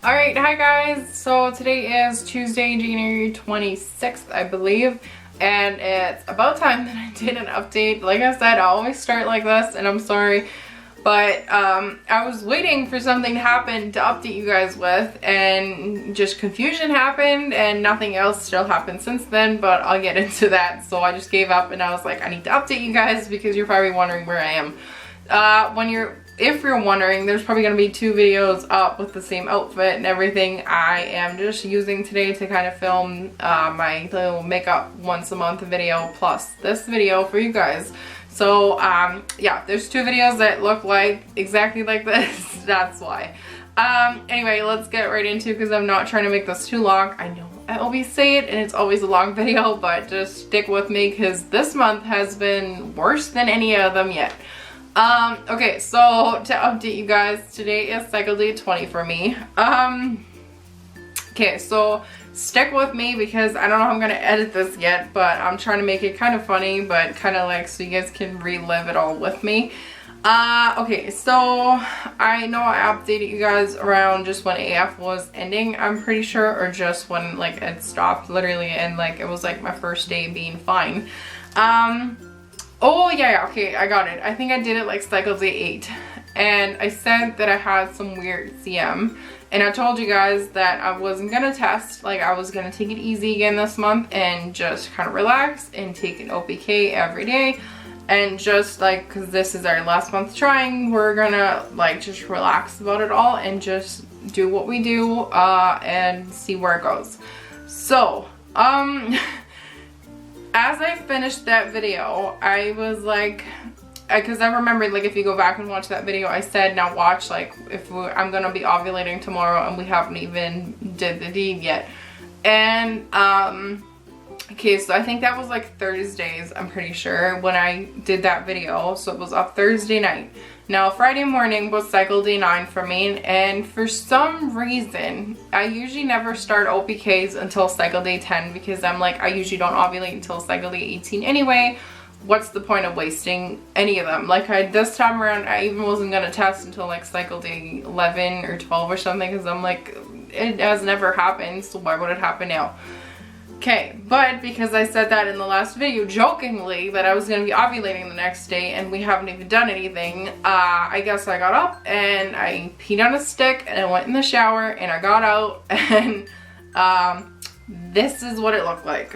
Alright, hi guys. So today is Tuesday, January 26th, I believe. And it's about time that I did an update. Like I said, I always start like this and I'm sorry. But I was waiting for something to happen to update you guys with, and just confusion happened and nothing else still happened since then, but I'll get into that. So I just gave up and I was like, I need to update you guys because you're probably wondering where I am. If you're wondering, there's probably going to be 2 videos up with the same outfit and everything. I am just using today to kind of film my little makeup once a month video plus this video for you guys. So yeah, there's 2 videos that look like exactly like this. That's why. Anyway, let's get right into it because I'm not trying to make this too long. I know I always say it and it's always a long video, but just stick with me because this month has been worse than any of them yet. Okay, so to update you guys, today is cycle day 20 for me. Okay, so stick with me because I don't know how I'm gonna edit this yet, but I'm trying to make it kind of funny, but kind of like so you guys can relive it all with me. Okay, so I know I updated you guys around just when AF was ending, I'm pretty sure, or just when like it stopped literally and like it was like my first day being fine. Oh yeah, okay, I got it. I think I did it like cycle day 8. And I said that I had some weird CM. And I told you guys that I wasn't gonna test. Like I was gonna take it easy again this month and just kind of relax and take an OPK every day. And just like, cause this is our last month trying, we're gonna like just relax about it all and just do what we do and see where it goes. So, as I finished that video, I was like, because I remembered, like, if you go back and watch that video, I said, now watch, like, I'm gonna be ovulating tomorrow and we haven't even did the deed yet. And, okay, so I think that was like Thursdays, I'm pretty sure, when I did that video. So it was up Thursday night. Now, Friday morning was cycle day 9 for me, and for some reason, I usually never start OPKs until cycle day 10 because I'm like, I usually don't ovulate until cycle day 18 anyway. What's the point of wasting any of them? Like this time around, I even wasn't gonna test until like cycle day 11 or 12 or something because I'm like, it has never happened, so why would it happen now? Okay, but because I said that in the last video jokingly that I was going to be ovulating the next day and we haven't even done anything, I guess I got up and I peed on a stick and I went in the shower and I got out and this is what it looked like.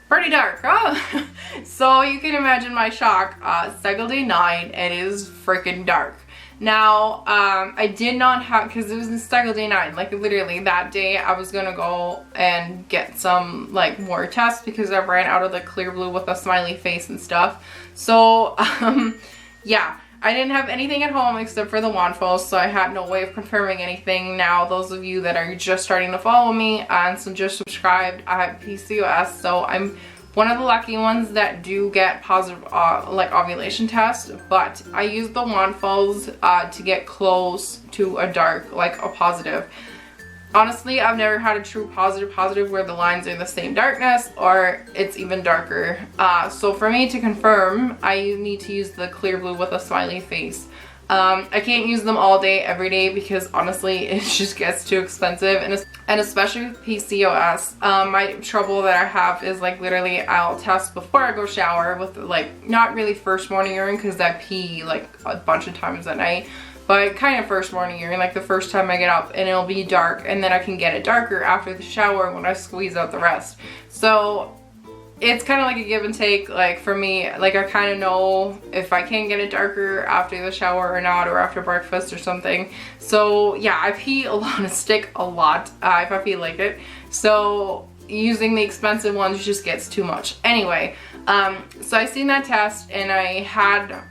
Pretty dark, huh? So you can imagine my shock. Cycle day 9, it is freaking dark. Now, I did not have, because it was in cycle day 9, like literally that day I was gonna go and get some like more tests because I ran out of the clear blue with a smiley face and stuff. So, yeah, I didn't have anything at home except for the wand falls, so I had no way of confirming anything. Now, those of you that are just starting to follow me and so just subscribed, I have PCOS, so I'm one of the lucky ones that do get positive like ovulation tests, but I use the wand falls to get close to a dark, like a positive. Honestly, I've never had a true positive where the lines are the same darkness or it's even darker. So for me to confirm, I need to use the clear blue with a smiley face. I can't use them all day, every day, because honestly, it just gets too expensive, and especially with PCOS, my trouble that I have is like literally I'll test before I go shower with like, not really first morning urine because I pee like a bunch of times at night, but kind of first morning urine, like the first time I get up, and it'll be dark, and then I can get it darker after the shower when I squeeze out the rest. So it's kind of like a give and take. Like for me, like I kind of know if I can get it darker after the shower or not, or after breakfast or something. So yeah, I pee on a stick a lot if I feel like it. So using the expensive ones just gets too much. Anyway, so I seen that test and I had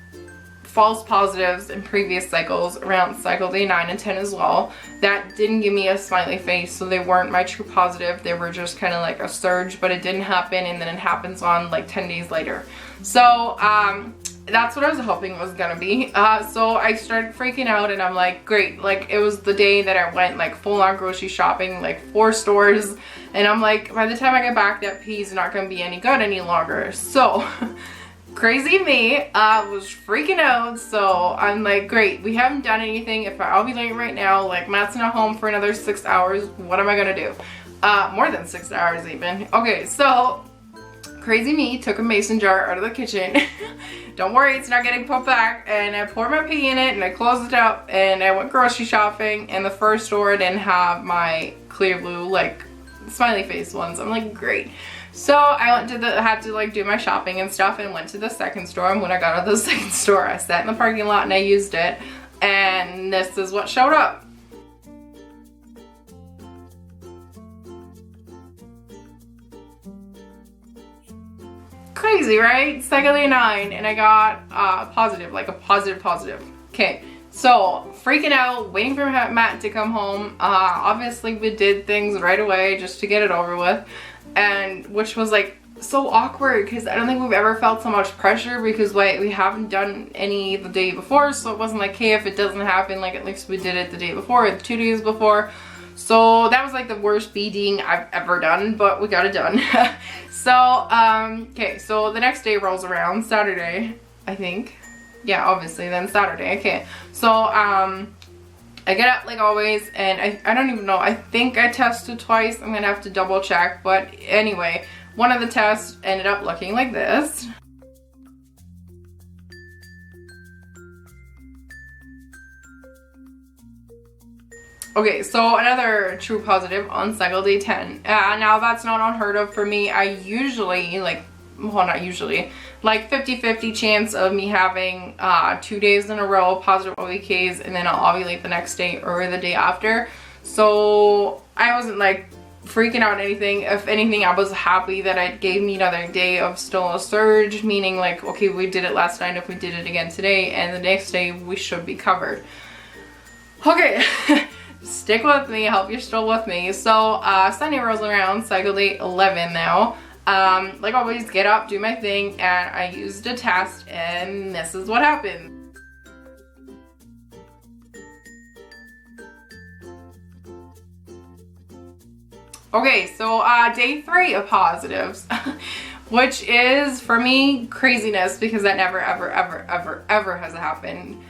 false positives in previous cycles around cycle day 9 and 10 as well. That didn't give me a smiley face, so they weren't my true positive. They were just kind of like a surge, but it didn't happen, and then it happens on like 10 days later. So that's what I was hoping was gonna be. So I started freaking out and I'm like, great. Like it was the day that I went like full on grocery shopping, like 4 stores, and I'm like, by the time I get back, that pee is not gonna be any good any longer. So crazy me, was freaking out. So I'm like, great, we haven't done anything. If I ovulate right now, like Matt's not home for another 6 hours, what am I gonna do? More than 6 hours even. Okay, so crazy me took a mason jar out of the kitchen. Don't worry, it's not getting put back. And I poured my pee in it and I closed it up and I went grocery shopping, and the first store didn't have my clear blue like smiley face ones. I'm like, great. So I went to had to like do my shopping and stuff, and went to the second store. And when I got out of the second store, I sat in the parking lot and I used it, and this is what showed up. Crazy, right? Cycle day 9, and I got positive, like a positive. Okay, so freaking out, waiting for Matt to come home. Obviously we did things right away just to get it over with, and which was like so awkward because I don't think we've ever felt so much pressure, because like we haven't done any the day before, so it wasn't like, hey, if it doesn't happen, like at least we did it the day before or the 2 days before. So that was like the worst BDing I've ever done, but we got it done. So, okay, so the next day rolls around, Saturday, I think. Yeah, obviously, then Saturday, okay. So, I get up like always, and I don't even know, I think I tested twice. I'm gonna have to double check, but anyway, one of the tests ended up looking like this. Okay, so another true positive on cycle day 10. Now that's not unheard of for me. I usually, like, well, not usually, like 50-50 chance of me having 2 days in a row positive OVKs, and then I'll ovulate the next day or the day after. So I wasn't like freaking out anything. If anything, I was happy that it gave me another day of still a surge, meaning like, okay, we did it last night, if we did it again today, and the next day we should be covered. Okay. Stick with me, I hope you're still with me. So Sunday rolls around, cycle day 11 now. Like always, get up, do my thing, and I used a test, and this is what happened. Okay, so day 3 of positives, which is for me craziness, because that never ever has happened.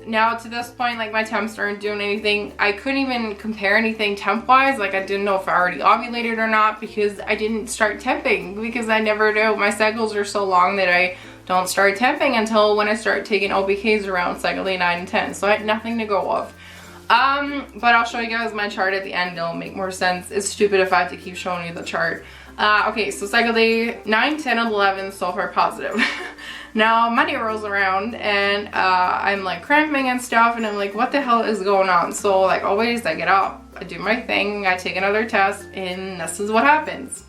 Now to this point, like my temps aren't doing anything. I couldn't even compare anything temp wise. Like I didn't know if I already ovulated or not, because I didn't start temping, because I never do. My cycles are so long that I don't start temping until when I start taking OBKs around cycle day 9 and 10. So I had nothing to go off. But I'll show you guys my chart at the end. It'll make more sense. It's stupid if I have to keep showing you the chart. Okay, so cycle day 9, 10, and 11 so far positive. Now Monday rolls around, and I'm like cramping and stuff, and I'm like, what the hell is going on? So like always, I get up, I do my thing, I take another test, and this is what happens.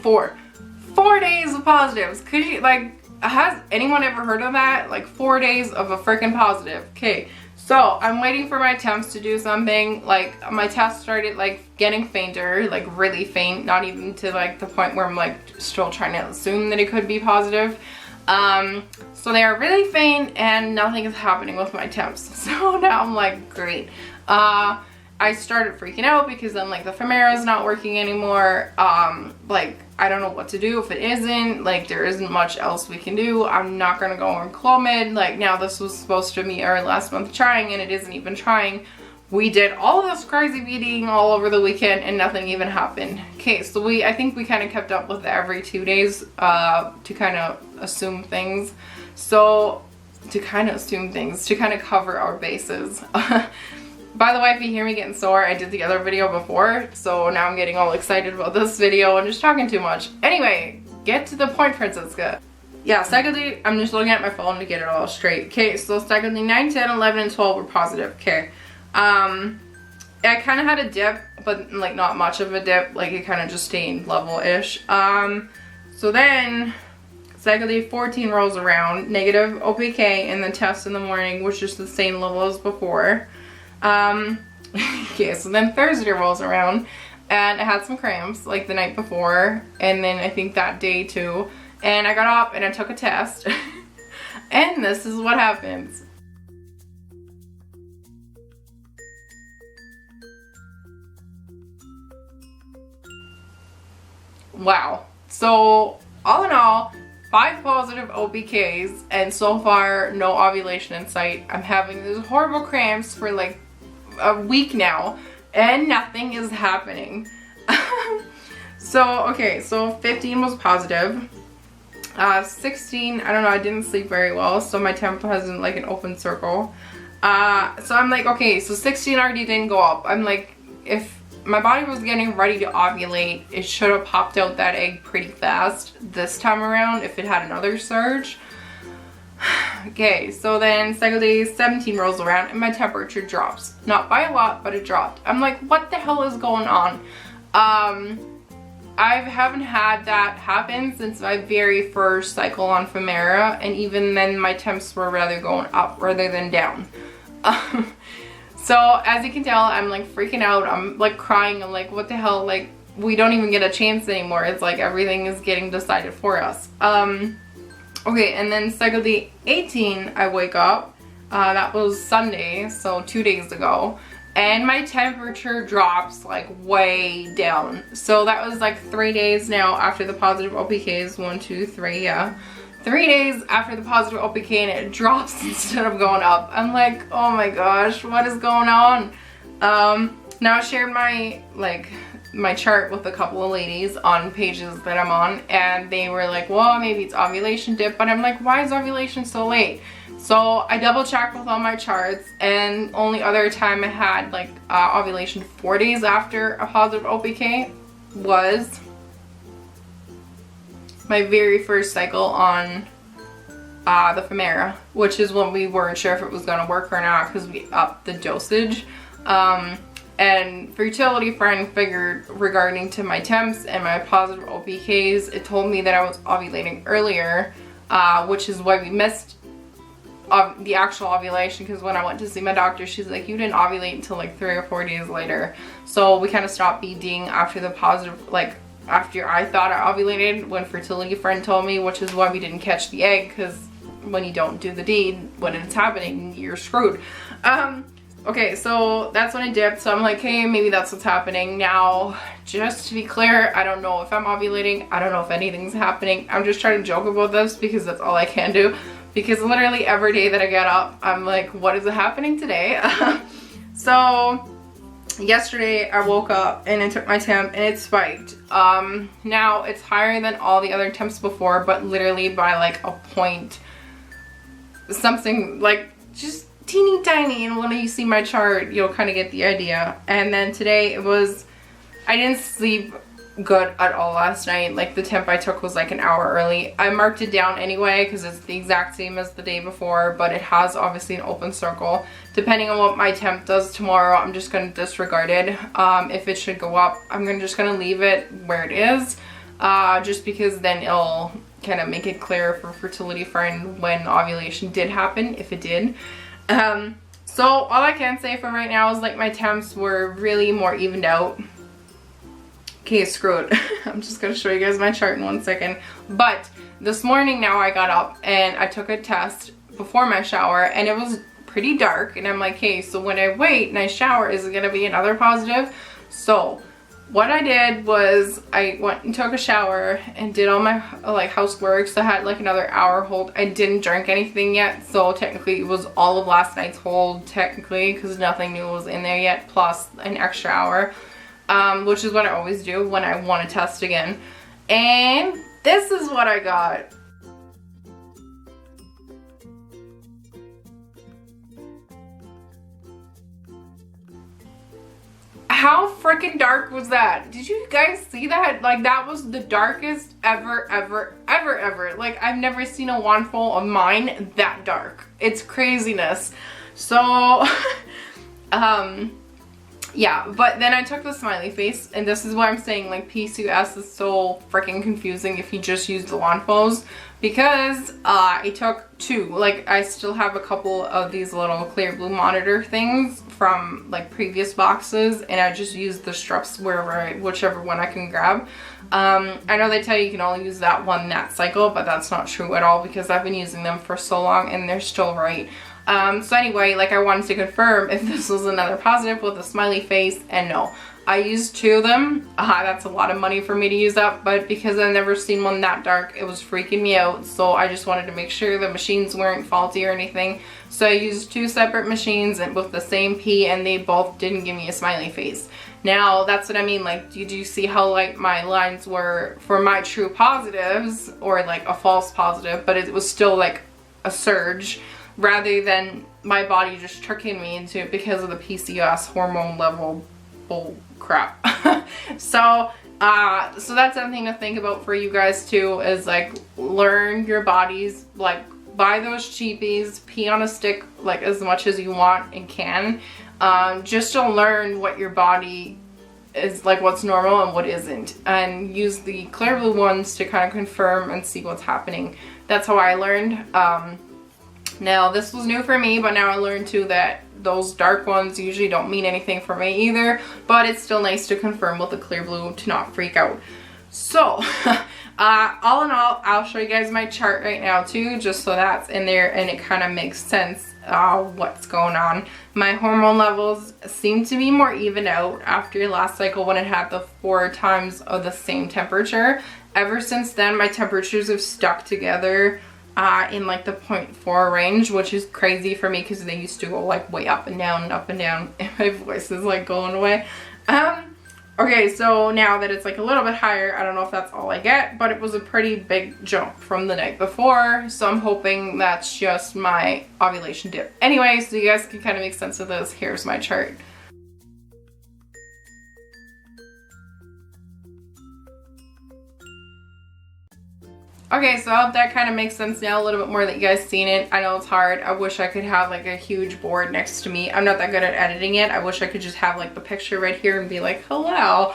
Four days of positives. Could you, like, has anyone ever heard of that? Like 4 days of a freaking positive. Okay, so I'm waiting for my temps to do something. Like my test started like getting fainter, like really faint, not even to like the point where I'm like still trying to assume that it could be positive. So they are really faint and nothing is happening with my temps. So now I'm like, great. I started freaking out because I'm like, the Femara is not working anymore. Like, I don't know what to do if it isn't. Like, there isn't much else we can do. I'm not gonna go on Clomid. Like, now this was supposed to be our last month trying, and it isn't even trying. We did all of this crazy beating all over the weekend, and nothing even happened. Okay, so I think we kind of kept up with every 2 days to kind of assume things. So, to kind of cover our bases. By the way, if you hear me getting sore, I did the other video before, so now I'm getting all excited about this video and just talking too much. Anyway, get to the point, Francisca. Yeah, cycle day, I'm just looking at my phone to get it all straight. Okay, so cycle day 9, 10, 11, and 12 were positive. Okay. I kind of had a dip, but like not much of a dip. Like it kind of just stayed level-ish. So then cycle day 14 rolls around, negative OPK, and the test in the morning was just the same level as before. Okay, so then Thursday rolls around, and I had some cramps like the night before, and then I think that day too, and I got up and I took a test. And this is what happens. Wow. So all in all, 5 positive OPKs, and so far no ovulation in sight. I'm having these horrible cramps for like a week now and nothing is happening. So okay, so 15 was positive. 16, I don't know, I didn't sleep very well, so my temp hasn't like an open circle. So I'm like, okay, so 16 already didn't go up. I'm like, if my body was getting ready to ovulate, it should have popped out that egg pretty fast this time around if it had another surge. Okay, so then cycle day 17 rolls around and my temperature drops. Not by a lot, but it dropped. I'm like, what the hell is going on? I haven't had that happen since my very first cycle on Femera, and even then my temps were rather going up rather than down. So as you can tell, I'm like freaking out. I'm like crying. I'm like, what the hell? Like, we don't even get a chance anymore. It's like everything is getting decided for us. Okay, and then cycle day 18, I wake up. That was Sunday, so 2 days ago. And my temperature drops like way down. So that was like 3 days now after the positive OPKs. 1, 2, 3, yeah. 3 days after the positive OPK and it drops instead of going up. I'm like, oh my gosh, what is going on? Now I shared my chart with a couple of ladies on pages that I'm on, and they were like, well, maybe it's ovulation dip, but I'm like, why is ovulation so late? So I double checked with all my charts, and only other time I had like ovulation 4 days after a positive OPK was my very first cycle on the Femera, which is when we weren't sure if it was going to work or not because we upped the dosage. And Fertility Fran figured regarding to my temps and my positive OPKs, it told me that I was ovulating earlier, which is why we missed the actual ovulation, because when I went to see my doctor, she's like, you didn't ovulate until like 3 or 4 days later. So we kind of stopped BDing after the positive, like after I thought I ovulated, when Fertility Fran told me, which is why we didn't catch the egg, because when you don't do the deed, when it's happening, you're screwed. Okay, so that's when I dipped, so I'm like, hey, maybe that's what's happening. Now, just to be clear, I don't know if I'm ovulating, I don't know if anything's happening. I'm just trying to joke about this because that's all I can do. Because literally every day that I get up, I'm like, what is happening today? So, yesterday I woke up and I took my temp and it spiked. Now, it's higher than all the other temps before, but literally by like a point something, like just teeny tiny, and when you see my chart you'll kind of get the idea. And then today it was, I didn't sleep good at all last night. Like the temp I took was like an hour early. I marked it down anyway because it's the exact same as the day before, but it has obviously an open circle. Depending on what my temp does tomorrow, I'm just going to disregard it. If it should go up, I'm just going to leave it where it is, just because then it'll kind of make it clear for Fertility Fran when ovulation did happen, if it did. So all I can say for right now is like my temps were really more evened out. Okay, screw it. I'm just gonna show you guys my chart in 1 second. But this morning now I got up and I took a test before my shower and it was pretty dark, and I'm like, hey, so when I wait and I shower, is it gonna be another positive? So what I did was I went and took a shower and did all my like housework, so I had like another hour hold. I didn't drink anything yet, so technically it was all of last night's hold technically, because nothing new was in there yet, plus an extra hour, which is what I always do when I want to test again. And this is what I got. How freaking dark was that? Did you guys see that? Like, that was the darkest ever. Like, I've never seen a wand full of mine that dark. It's craziness. So, yeah, but then I took the smiley face, and this is why I'm saying like PCOS is so freaking confusing if you just use the Lanfos, because I took two. Like, I still have a couple of these little clear blue monitor things from like previous boxes, and I just use the strips whichever one I can grab. I know they tell you can only use that one that cycle, but that's not true at all because I've been using them for so long and they're still right. So anyway, like, I wanted to confirm if this was another positive with a smiley face, and no. I used two of them. That's a lot of money for me to use up, but because I've never seen one that dark, it was freaking me out. So I just wanted to make sure the machines weren't faulty or anything. So I used two separate machines and with the same P, and they both didn't give me a smiley face. Now, that's what I mean. Like, did you see how like my lines were for my true positives, or like a false positive, but it was still like a surge, rather than my body just tricking me into it because of the PCOS hormone level bull crap. So that's something to think about for you guys too, is like, learn your bodies, like buy those cheapies, pee on a stick like as much as you want and can, just to learn what your body is like, what's normal and what isn't, and use the clear blue ones to kind of confirm and see what's happening. That's how I learned. Now, this was new for me, but now I learned too that those dark ones usually don't mean anything for me either, but it's still nice to confirm with the clear blue to not freak out. So, all in all, I'll show you guys my chart right now too, just so that's in there and it kind of makes sense what's going on. My hormone levels seem to be more even out after last cycle when it had the 4 times of the same temperature. Ever since then, my temperatures have stuck together in like the 0.4 range, which is crazy for me because they used to go like way up and down and up and down, and my voice is like going away. Okay, so now that it's like a little bit higher, I don't know if that's all I get, but it was a pretty big jump from the night before, so I'm hoping that's just my ovulation dip. Anyway, so you guys can kind of make sense of this. Here's my chart. Okay, so I hope that kind of makes sense now a little bit more that you guys seen it. I know it's hard. I wish I could have like a huge board next to me. I'm not that good at editing it. I wish I could just have like the picture right here and be like, hello.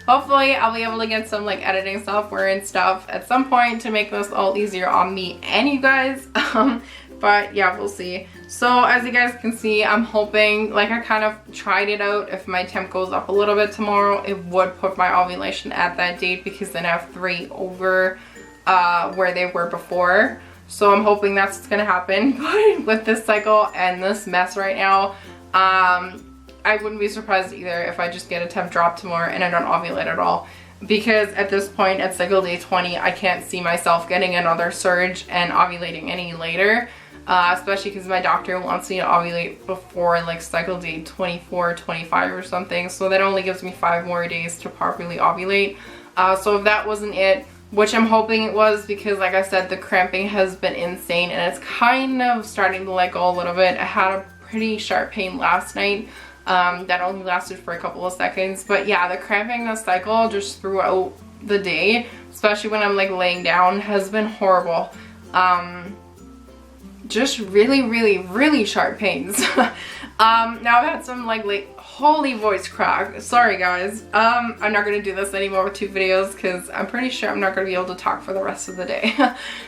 Hopefully I'll be able to get some like editing software and stuff at some point to make this all easier on me and you guys. But yeah, we'll see. So as you guys can see, I'm hoping, like, I kind of tried it out. If my temp goes up a little bit tomorrow, it would put my ovulation at that date, because then I have 3 over where they were before. So I'm hoping that's what's gonna happen. But with this cycle and this mess right now, I wouldn't be surprised either if I just get a temp drop tomorrow and I don't ovulate at all. Because at this point, at cycle day 20, I can't see myself getting another surge and ovulating any later. Especially because my doctor wants me to ovulate before like cycle day 24, 25 or something. So that only gives me 5 more days to properly ovulate. So if that wasn't it, which I'm hoping it was, because like I said, the cramping has been insane and it's kind of starting to let go a little bit. I had a pretty sharp pain last night. That only lasted for a couple of seconds. But yeah, the cramping this cycle just throughout the day, especially when I'm like laying down, has been horrible. Just really sharp pains. Now I've had some like holy voice crack. Sorry guys. I'm not gonna do this anymore with 2 videos because I'm pretty sure I'm not gonna be able to talk for the rest of the day.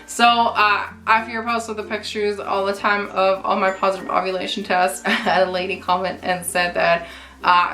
So after your post with the pictures all the time of all my positive ovulation tests, I had a lady comment and said that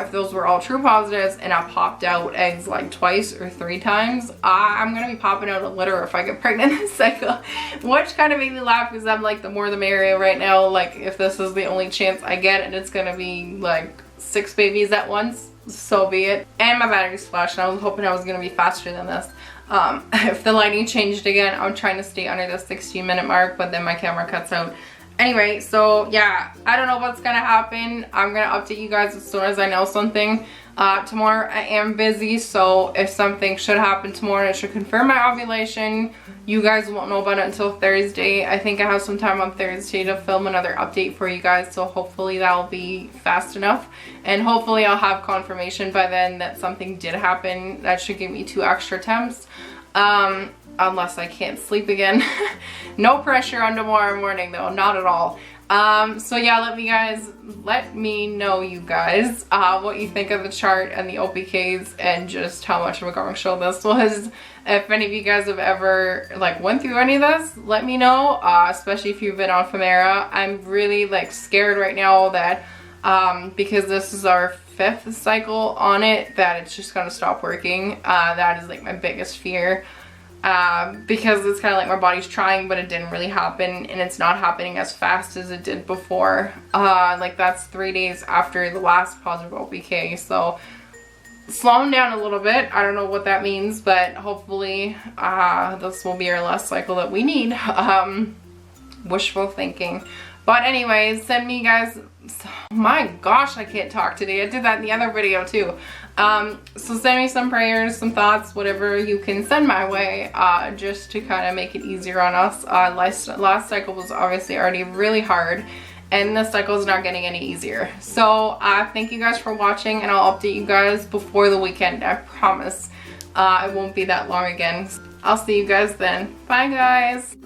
if those were all true positives and I popped out eggs like 2 or 3 times, I'm gonna be popping out a litter if I get pregnant this cycle, which kind of made me laugh because I'm like, the more the merrier right now. Like, if this is the only chance I get and it's gonna be like 6 babies at once, so be it. And my battery's flashed and I was hoping I was gonna be faster than this. If the lighting changed again, I'm trying to stay under the 16-minute mark, but then my camera cuts out. Anyway, so yeah, I don't know what's gonna happen. I'm gonna update you guys as soon as I know something. Tomorrow I am busy, so if something should happen tomorrow and it should confirm my ovulation, you guys won't know about it until Thursday. I think I have some time on Thursday to film another update for you guys, so hopefully that'll be fast enough. And hopefully I'll have confirmation by then that something did happen. That should give me 2 extra temps. Unless I can't sleep again. No pressure on tomorrow morning though, not at all. So yeah, let me know you guys what you think of the chart and the OPKs and just how much of a gong show this was. If any of you guys have ever like went through any of this, let me know, especially if you've been on Femera. I'm really like scared right now that because this is our 5th cycle on it, that it's just gonna stop working. That is like my biggest fear. Because it's kind of like my body's trying, but it didn't really happen, and it's not happening as fast as it did before. Like that's 3 days after the last positive OPK, so slowing down a little bit. I don't know what that means, but hopefully this will be our last cycle that we need. Wishful thinking. But anyways, send me guys, oh my gosh, I can't talk today. I did that in the other video too. So send me some prayers, some thoughts, whatever you can send my way, just to kind of make it easier on us. Last cycle was obviously already really hard, and this cycle is not getting any easier. So thank you guys for watching, and I'll update you guys before the weekend. I promise it won't be that long again. I'll see you guys then. Bye guys.